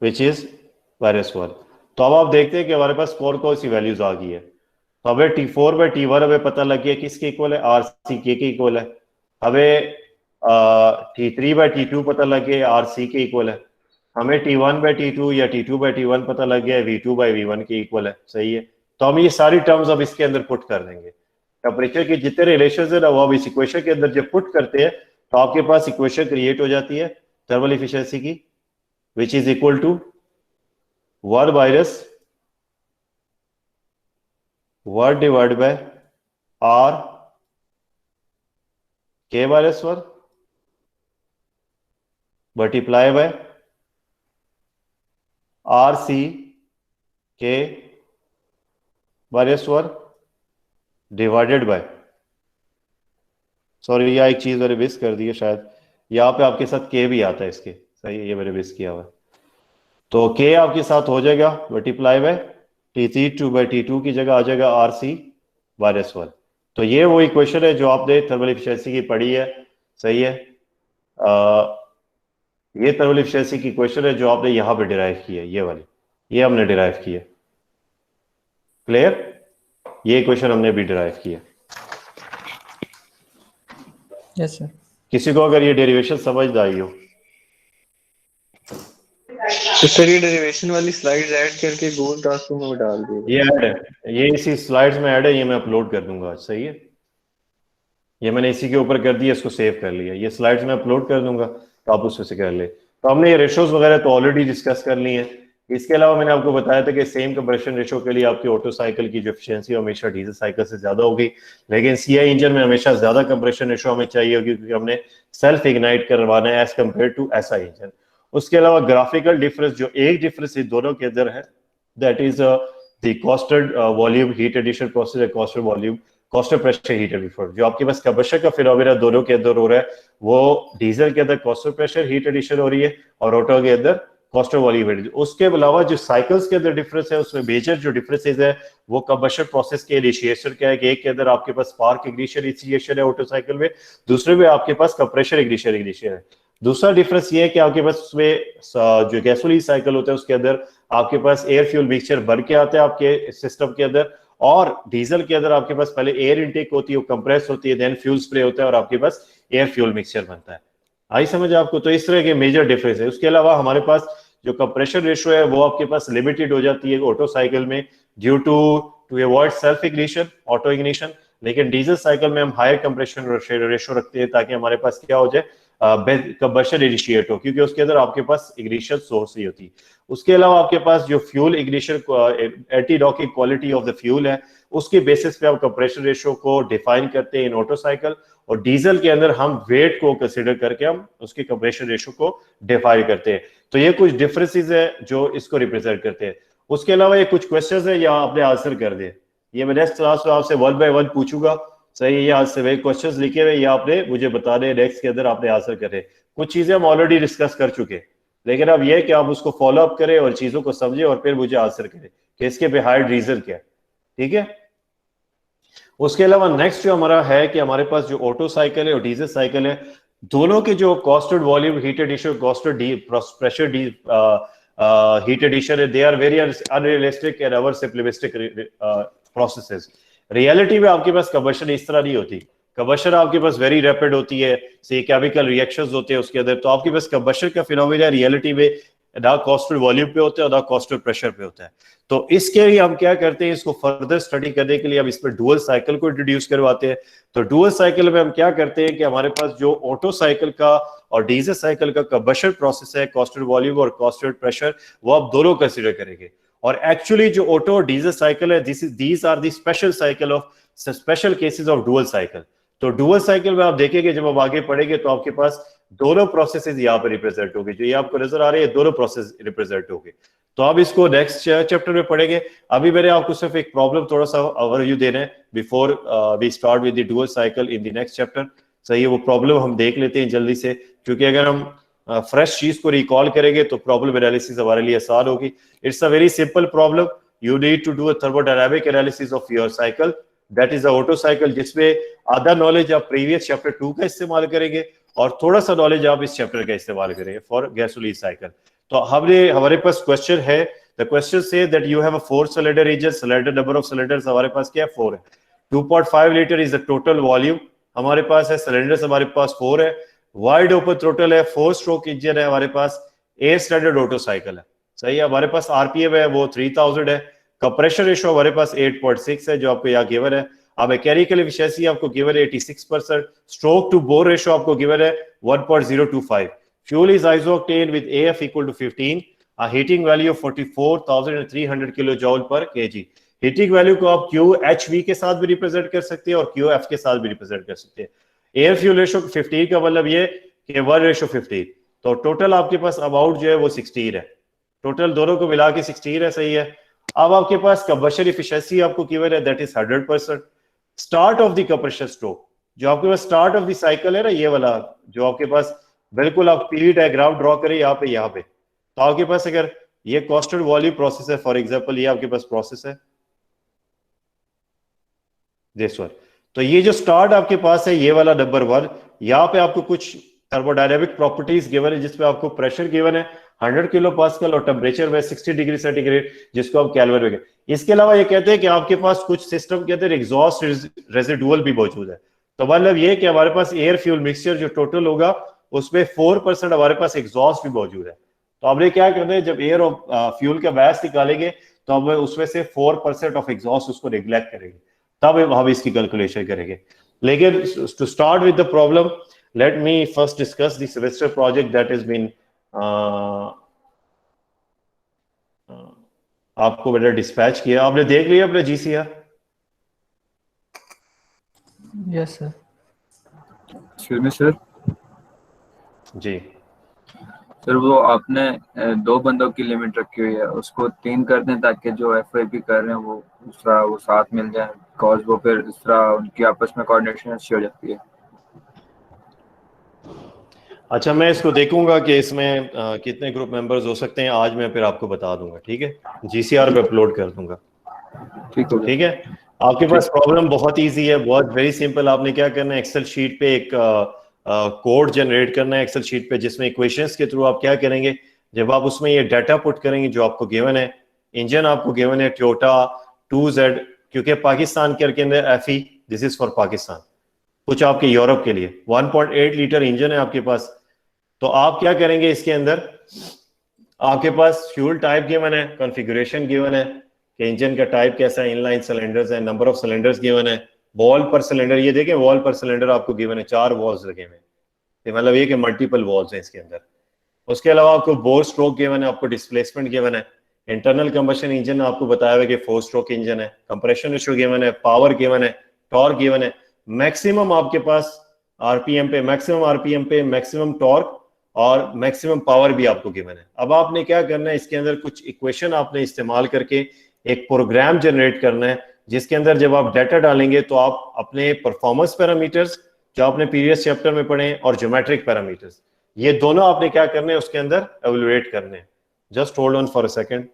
which is -1। तो अब आप देखते हैं कि हमारे पास कौन कौन सी वैल्यूज आ गई है। तो हमें T4 बाय T1 हमें पता लग गया किसके इक्वल है, RC के इक्वल है। हमें T3 बाय T2 पता लग गया RC के इक्वल है। हमें T1 बाय T2 या T2 बाय T1 पता लग गया V2 बाय V1 के इक्वल है, सही है। तो हम ये सारी टर्म्स अब इसके अंदर पुट कर देंगे, टेम्परेचर के जितने रिलेशंस है ना वो अब इस इक्वेशन के अंदर जब पुट करते हैं तो आपके पास इक्वेशन क्रिएट हो जाती है थर्मल एफिशिएंसी की, which is equal to 1 minus 1 divide by R K minus 1 multiply by RC K minus 1 divided by, sorry यह एक चीज मैंने मिस कर दी है शायद, यहाँ पे आपके साथ K भी आता है इसके, सही है, ये मैंने मिस किया हुआ है। तो K आपके साथ हो जाएगा multiply by T3 bye T2 की जगह आ जाएगा RC माइनस 1। तो ये वो इक्वेशन है जो आपने थर्मल एफिशिएंसी की पढ़ी है, सही है। ये थर्मल एफिशिएंसी की इक्वेशन है जो आपने यहाँ पे डिराइव की है, ये वाली, ये हमने डिराइव की है, क्लियर, ये इक्वेशन हमने भी डिराइव की है। Yes sir. किसी को अगर ये डेरिवेशन समझ ना आई हो तो सर ये डेरिवेशन वाली स्लाइड्स ऐड करके गूगल क्लासरूम में डाल दिए। ये ऐड है, ये इसी स्लाइड्स में ऐड है, ये मैं अपलोड कर दूंगा आज, सही है। ये मैंने इसी के ऊपर कर दिया, इसको सेव कर लिया, ये स्लाइड्स में अपलोड कर दूंगा तो आप उसमें से कर ले। तो हमने ये रेशोज वगैरह तो ऑलरेडी डिस्कस कर ली है। इसके अलावा मैंने आपको बताया था कि सेम कंप्रेशन रेशो के लिए आपकी ऑटो साइकिल की जो एफिशिएंसी हमेशा डीजल साइकिल से ज्यादा होगी, लेकिन सीआई इंजन में हमेशा ज्यादा कंप्रेशन रेशो हमें चाहिए होगी क्योंकि हमने सेल्फ इग्नाइट करवाना है as compare to SI engine. उसके अलावा ग्राफिकल डिफरेंस जो एक डिफरेंस इन दोनों के अंदर है, that is the constant volume heat addition process, constant volume constant pressure heat addition. जो आपके पास कंबशन का फिनोमेना दोनों के अंदर हो रहा है वो डीजल के अंदर कॉस्टेड प्रेशर हीट एडिशन हो रही है और ऑटो के अंदर कॉस्टेड वॉल्यूम एडिशन। उसके अलावा जो साइकिल्स के अंदर डिफरेंस है उसमें मेजर जो डिफरेंसेस है वो कंबशन प्रोसेस के इनिशिएशन क्या है कि एक के अंदर आपके पास स्पार्क इग्निशन इनिशिएशन है ऑटो साइकिल में, दूसरे में आपके पास कंप्रेशर इग्निशन है। दूसरा डिफरेंस ये है कि आपके पास उसमें जो गैसोलीन साइकिल होता है उसके अंदर आपके पास एयर फ्यूल मिक्सचर भर के आता है आपके सिस्टम के अंदर, और डीजल के अंदर आपके पास पहले एयर इनटेक होती है, वो कंप्रेस होती है, देन फ्यूल स्प्रे होता है और आपके पास एयर फ्यूल मिक्सचर बनता है। आई समझ आपको? तो इस तरह के मेजर डिफरेंस है। उसके अलावा हमारे पास जो कंप्रेशन रेशो है वो आपके पास लिमिटेड हो जाती है ऑटो साइकिल में due to avoid self ignition auto ignition, लेकिन डीजल साइकिल में हम हायर कंप्रेशन रेशो रखते हैं ताकि हमारे पास क्या हो जाए, कंबशन इनिशिएट हो, क्योंकि उसके अंदर आपके पास इग्निशन सोर्स ही होती है। उसके अलावा आपके पास जो fuel ignition anti docking quality of the fuel है उसके बेसिस पे हम कंप्रेशन रेशो को डिफाइन करते हैं इन ऑटो साइकिल, और डीजल के अंदर हम वेट को कंसीडर करके हम उसके कंप्रेशन रेशो को डिफाइन करते हैं। तो ये कुछ डिफरेंसेस है जो इसको रिप्रेजेंट करते हैं। उसके अलावा ये कुछ क्वेश्चंस है या आपने आंसर कर दिए, ये मैं नेक्स्ट क्लास में आपसे 1 बाय 1 पूछूंगा, सही है। आज से वे क्वेश्चंस लिखे हुए ये आपने मुझे बताने, नेक्स्ट के अंदर आपने आंसर करे। कुछ चीजें हम ऑलरेडी डिस्कस कर चुके हैं, लेकिन अब ये कि आप उसको फॉलो अप करें और चीजों को समझे और फिर मुझे आंसर करें कि इसके बिहाइंड रीजन क्या है, ठीक है। उसके अलावा नेक्स्ट जो हमारा है कि हमारे पास जो ऑटो साइकिल है और डीजल साइकिल है, दोनों के जो constant volume heat addition, constant pressure heat addition है, they are very unrealistic and over simplistic processes. Reality में आपके पास कंबशन इस तरह नहीं होती, कंबशन आपके पास वेरी रैपिड होती है, से केमिकल रिएक्शंस होते हैं उसके अंदर, तो आपके पास कंबशन का फिनोमेना रियलिटी में आधा कॉस्टल वॉल्यूम पे होता है, आधा कॉस्टल प्रेशर पे होता है। तो इसके लिए हम क्या करते हैं, इसको फर्दर स्टडी करने के लिए हम इसमें डुअल साइकिल को इंट्रोड्यूस करवाते हैं। तो डुअल साइकिल में हम क्या करते हैं कि हमारे पास जो ऑटो साइकिल का और डीजल साइकिल का कंबशन प्रोसेस है, कॉस्टल वॉल्यूम और कॉस्टल प्रेशर, वो आप दोनों कंसीडर करेंगे। और एक्चुअली जो ऑटो और डीजल साइकिल है, these are the special cycle of special cases of dual cycle. तो डुअल साइकिल में आप देखेंगे जब आप आगे पढ़ेंगे तो आपके पास दोनों प्रोसेसेस यहाँ पर रिप्रेजेंट होंगे, जो ये आपको नजर आ रहे हैं दोनों प्रोसेस रिप्रेजेंट होंगे। तो आप इसको नेक्स्ट चैप्टर में पढ़ेंगे। अभी मैंने आपको सिर्फ एक प्रॉब्लम थोड़ा सा ओवरव्यू देना है before we start with the dual cycle in the next chapter. सही है, वो प्रॉब्लम हम देख लेते हैं जल्दी से, क्योंकि अगर हम फ्रेश चीज को रिकॉल करेंगे तो प्रॉब्लम एनालिसिस हमारे लिए आसान होगी। It's a very simple problem. You need to do a thermodynamic analysis of your cycle, that is a Otto cycle, जिसमें आधा नॉलेज आप प्रीवियस चैप्टर 2 का इस्तेमाल करेंगे और थोड़ा सा नॉलेज आप इस चैप्टर का इस्तेमाल करेंगे फॉर गैसोलीन साइकिल। तो हमारे पास क्वेश्चन है, the question say that you have a 4 cylinder engine, cylinder number of cylinders हमारे पास क्या है 4 है, 2.5 litre is the total volume हमारे पास है, सिलेंडर्स हमारे पास 4 है, वाइड ओपन थ्रोटल है, 4 स्ट्रोक इंजन है हमारे पास, एयर स्टैंडर्ड ऑटो साइकिल है। सही है, हमारे पास आरपीएम है वो 3000 है, कंप्रेशर रेशियो हमारे पास 8.6 है जो आपको यहाँ गिवन है। अब मैकेनिकल एफिशिएंसी आपको गिवन है 86%, स्ट्रोक टू बोर रेशियो आपको गिवन है 1.025, fuel is isooctane with F equal to 15, heating value 44,300 kilo joule per KG. Heating value को आप क्यू एच वी के साथ भी रिप्रेजेंट कर सकते हैं और क्यू एफ के साथ भी रिप्रेजेंट कर सकते हैं। एयर फ्यूल रेशियो 15 का मतलब ये कि 1:15, तो टोटल आपके पास अमाउंट जो है वो 16 है, टोटल दोनों को मिला के 16 है। सही है, अब आपके पास कंबशन एफिशिएंसी आपको गिवन है that is 100%। Start of the compression stroke, जो आपके पास स्टार्ट ऑफ द साइकिल है ना, ये वाला जो आपके पास बिल्कुल आप पीवी डायग्राम ड्रॉ करें यहाँ पे, तो आपके पास अगर ये कॉस्टल वॉल्यूम प्रोसेस है, फॉर एग्जांपल ये आपके पास प्रोसेस है दिस वन, तो ये जो स्टार्ट आपके पास है ये वाला नंबर 1, यहाँ पे आपको कुछ थर्मोडायनामिक प्रॉपर्टीज गिवन है जिसपे आपको प्रेशर गिवन है 100 किलो पास्कल और टेम्परेचर में 60 डिग्री सेंटीग्रेड जिसको आप केल्विन में। इसके अलावा ये कहते हैं कि आपके पास कुछ सिस्टम के अंदर एग्जॉस्ट रेजिडुअल भी मौजूद है, तो मतलब ये कि हमारे पास एयर फ्यूल मिक्सचर जो टोटल होगा उसमें 4% हमारे पास एग्जॉस्ट भी मौजूद है। तो हमने क्या करना है, जब एयर और फ्यूल का बैस निकालेंगे तो हम उसमें से 4% ऑफ एग्जॉस्ट उसको नेग्लेक्ट करेंगे, तब हम इसकी कैलकुलेशन करेंगे। लेकिन to start with the problem, let me first discuss the semester project that is been आपको मैंने डिस्पैच किया, आपने देख लिया अपने GCR? Yes sir. Excuse me sir. जी सर वो आपने 2 बंदों की लिमिट रखी हुई है, उसको 3 कर दें ताकि जो एफआईपी कर रहे हैं वो दूसरा वो साथ मिल जाए, बिकॉज वो फिर इस तरह उनकी आपस में कोऑर्डिनेशन अच्छी हो जाती है। अच्छा, मैं इसको देखूंगा कि इसमें कितने ग्रुप मेंबर्स हो सकते हैं, आज मैं फिर आपको बता दूंगा, ठीक है, जीसीआर पे अपलोड कर दूंगा। ठीक हो गया। ठीक है, आपके पास प्रॉब्लम बहुत इजी है, बहुत वेरी सिंपल। आपने क्या करना है, एक्सेल शीट पे एक कोड जनरेट करना है एक्सेल शीट पे, जिसमें इक्वेशंस के थ्रू आप क्या करेंगे, जब आप उसमें ये डाटा पुट करेंगे जो आपको गिवन है, इंजन आपको गिवन है टोयोटा 2Z, क्योंकि पाकिस्तान के अंदर FE, this is for Pakistan, कुछ आपके यूरोप के लिए 1.8 लीटर इंजन है आपके पास। तो आप क्या करेंगे, इसके अंदर आपके पास फ्यूल टाइप गिवन है, कॉन्फ़िगरेशन गिवन है कि इंजन का टाइप कैसा है, इनलाइन सिलेंडर्स है, नंबर ऑफ सिलेंडर्स गिवन है, वॉल पर सिलेंडर, ये देखें वॉल पर सिलेंडर आपको गिवन है, 4 वॉल्स लगे हुए हैं, मतलब ये कि मल्टीपल वॉल्स हैं इसके अंदर। उसके अलावा आपको बोर स्ट्रोक गिवन है, आपको डिस्प्लेसमेंट गिवन है, इंटरनल कंबशन इंजन आपको बताया हुआ है कि 4 स्ट्रोक इंजन है, कंप्रेशन रेशियो गिवन है, पावर गिवन है, टॉर्क गिवन है, मैक्सिमम आपके पास आरपीएम पे, मैक्सिमम टॉर्क और मैक्सिमम पावर भी आपको गिवन है। अब आपने क्या करना है, इसके अंदर कुछ इक्वेशन आपने इस्तेमाल करके एक प्रोग्राम जनरेट करना है, जिसके अंदर जब आप डाटा डालेंगे तो आप अपने परफॉर्मेंस पैरामीटर्स जो आपने प्रीवियस चैप्टर में पढ़े और ज्योमेट्रिक पैरामीटर्स, ये दोनों आपने क्या करने हैं उसके अंदर एवेलुएट करने हैं। Just hold on for a second.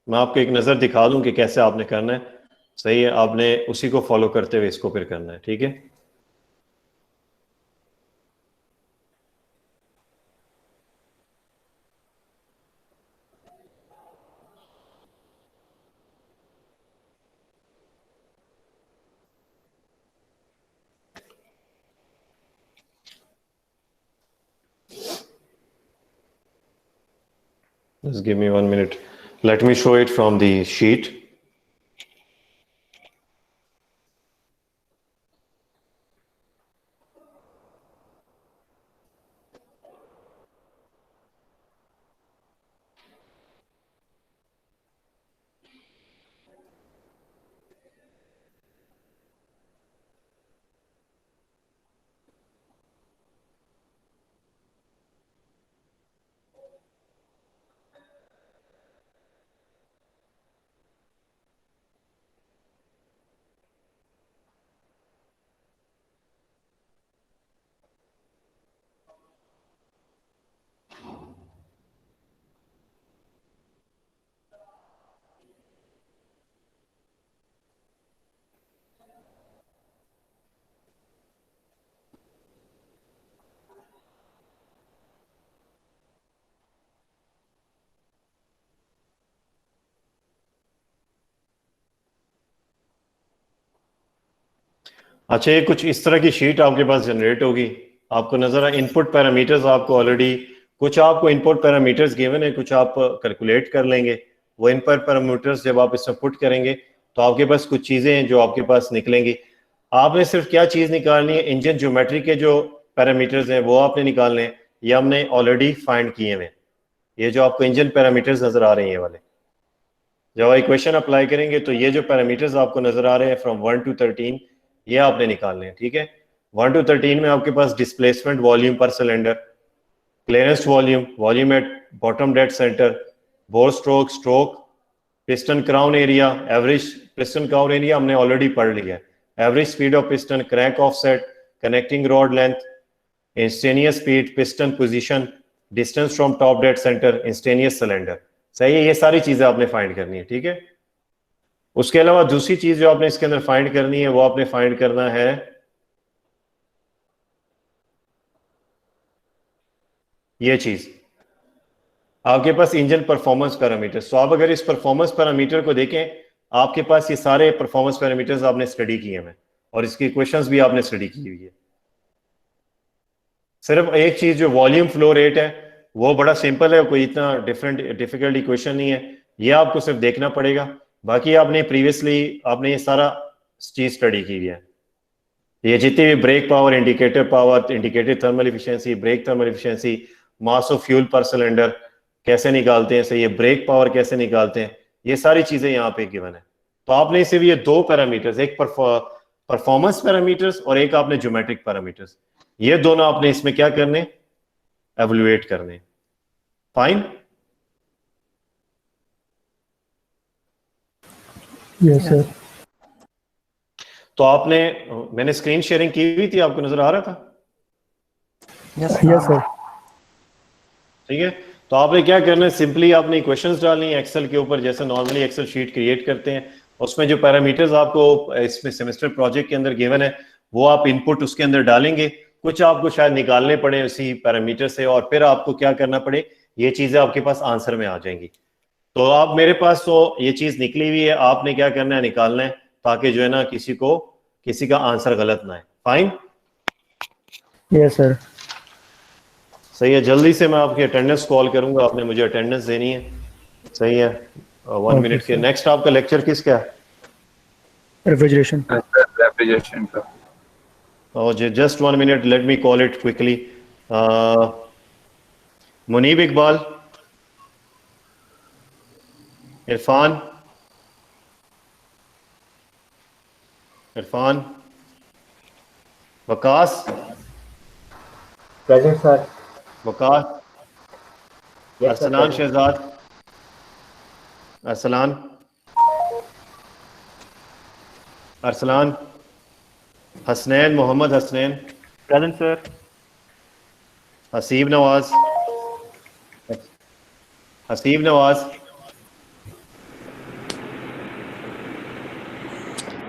मैं आपको एक नजर दिखा दूं कि कैसे आपने करना है। सही है, आपने उसी को फॉलो करते हुए इसको फिर करना है, ठीक है। Just give me 1 minute. Let me show it from the sheet. अच्छा, ये कुछ इस तरह की शीट आपके पास जनरेट होगी। आपको नजर आए इनपुट पैरामीटर्स आपको ऑलरेडी, कुछ आपको इनपुट पैरामीटर्स गिवन है, कुछ आप कैलकुलेट कर लेंगे। वो इनपुट पैरामीटर्स जब आप इसमें पुट करेंगे तो आपके पास कुछ चीजें हैं जो आपके पास निकलेंगी। आपने सिर्फ क्या चीज निकालनी है, इंजन ज्योमेट्री के जो पैरामीटर्स हैं वो आपने निकालने हैं, ये हमने ऑलरेडी फाइंड किए हैं। ये जो आपको इंजन पैरामीटर्स नजर आ रहे हैं वाले, जब आप इक्वेशन अप्लाई करेंगे तो ये जो पैरामीटर्स आपको नजर आ रहे हैं फ्रॉम 1 to 13, ये आपने निकालने हैं। ठीक है, 1 to 13 में आपके पास डिस्प्लेसमेंट वॉल्यूम पर cylinder, clearance volume, volume at bottom dead centre, bore stroke, stroke, piston crown area, average piston crown area हमने ऑलरेडी पढ़ लिया है, average speed of piston, crank offset, connecting rod length, instantaneous speed, piston position, distance from top dead centre, instantaneous cylinder. सही है, ये सारी चीजें आपने फाइंड करनी है। ठीक है, उसके अलावा दूसरी चीज जो आपने इसके अंदर फाइंड करनी है वो आपने फाइंड करना है ये चीज, आपके पास इंजन परफॉर्मेंस पैरामीटर्स। तो आप अगर इस परफॉर्मेंस पैरामीटर को देखें, आपके पास ये सारे परफॉर्मेंस पैरामीटर्स आपने स्टडी किए हैं और इसकी इक्वेशंस भी आपने स्टडी की हुई है। सिर्फ एक चीज जो वॉल्यूम फ्लो रेट है वो बड़ा सिंपल है, कोई इतना डिफिकल्ट इक्वेशन नहीं है, ये आपको सिर्फ देखना पड़ेगा। बाकी आपने प्रीवियसली आपने ये सारा चीज स्टडी की है। ये जितनी भी brake power, indicator power, indicated thermal efficiency, brake thermal efficiency, mass of fuel per cylinder कैसे निकालते हैं, सही ये ब्रेक पावर कैसे निकालते हैं, ये सारी चीजें यहाँ पे गिवन है। तो आपने सिर्फ ये दो पैरामीटर्स, एक परफॉर्मेंस पैरामीटर्स और एक आपने ज्योमेट्रिक पैरामीटर्स, ये दोनों आपने इसमें क्या करने, एवल्यूएट करने। Fine, yes sir. तो आपने, मैंने स्क्रीन शेयरिंग की हुई थी, आपको नजर आ रहा था? Yes sir. ठीक है, तो आपने क्या करना है, सिंपली आपने इक्वेशंस डालनी है एक्सेल के ऊपर, जैसे नॉर्मली एक्सेल शीट क्रिएट करते हैं। उसमें जो पैरामीटर्स आपको इसमें सेमेस्टर प्रोजेक्ट के अंदर गिवन है वो आप इनपुट उसके अंदर डालेंगे। कुछ आपको शायद निकालने पड़े उसी पैरामीटर से, और फिर आपको क्या करना पड़े, ये चीजें आपके पास आंसर में आ जाएंगी। तो आप, मेरे पास तो ये चीज निकली हुई है, आपने क्या करना है, निकालना है, ताकि जो है ना किसी का आंसर गलत ना है। Fine, yes sir. सही है, जल्दी से मैं आपकी अटेंडेंस कॉल करूंगा, आपने मुझे अटेंडेंस देनी है। सही है, 1 मिनट के। नेक्स्ट आपका लेक्चर किसका है? रेफ्रिजरेशन। रेफ्रिजरेशन का। Just 1 minute, let me call it quickly. Munib Iqbal, Irfan, Waqas, present sir. Waqas, Arsalan Shahzad, Arsalan, Hasnain, Mohammad Hasnain, present sir. Haseeb Nawaz,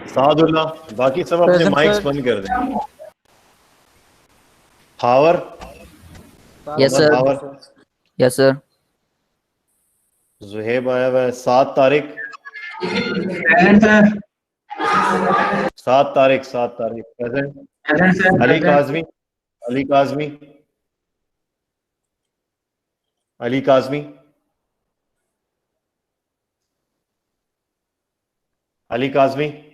Sadullah. बाकी सब अपने माइक्स बंद कर दें। हावर, यस सर। हावर, यस सर। जुहेब आया हुआ है। 7 तारीख, 7 तारीख present. Ali Kazmi, Ali Kazmi.